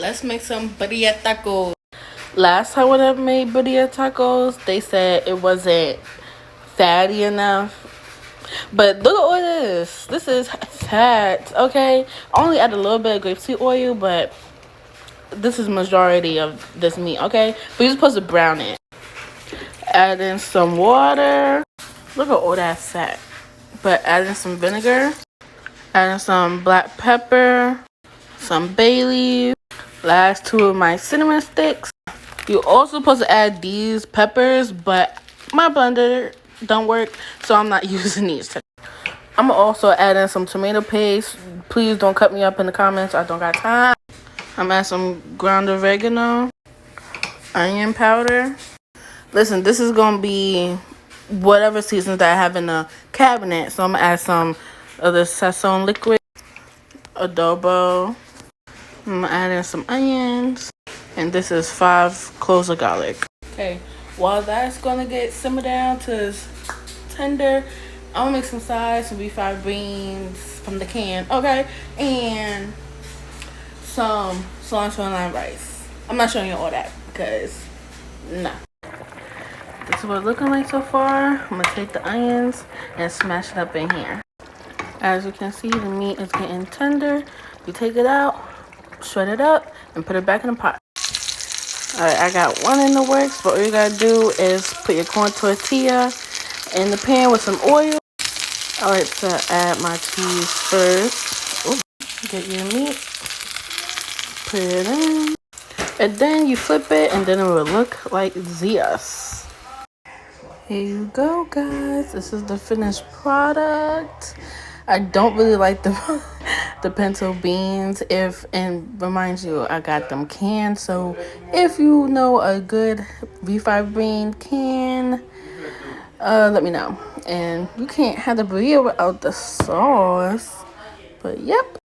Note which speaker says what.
Speaker 1: let's make some birria tacos. Last time when I made birria tacos, they said it wasn't fatty enough. But look at all this. This is fat, okay? I only add a little bit of grapeseed oil, but this is majority of this meat, okay? But you're supposed to brown it. Add in some water. Look at all that fat. But add in some vinegar. Add in some black pepper. Some bay leaf. Last 2 of my cinnamon sticks. You're also supposed to add these peppers, but my blender don't work, so I'm not using these. I'm gonna also add in some tomato paste. Please don't cut me up in the comments. I don't got time. I'm gonna add some ground oregano, onion powder. Listen, this is gonna be whatever seasons that I have in the cabinet. So I'm gonna add some of the sazon liquid, adobo. I'm gonna add in some onions, and this is 5 cloves of garlic. Okay, while that's gonna get simmered down to its tender, I'm gonna make some sides, some beef-fried beans from the can, okay, and some cilantro and lime rice. I'm not showing you all that because no. This is what it's looking like so far. I'm gonna take the onions and smash it up in here. As you can see, the meat is getting tender. You take it out, shred it up, and put it back in the pot. Alright, I got one in the works, but all you gotta do is put your corn tortilla in the pan with some oil. I like to add my cheese first. Ooh, get your meat, put it in, and then you flip it, and then it will look like this. Here you go, guys. This is the finished product. I don't really like the pinto beans. And remind you, I got them canned. So if you know a good V5 bean can, let me know. And you can't have the burrito without the sauce. But yep.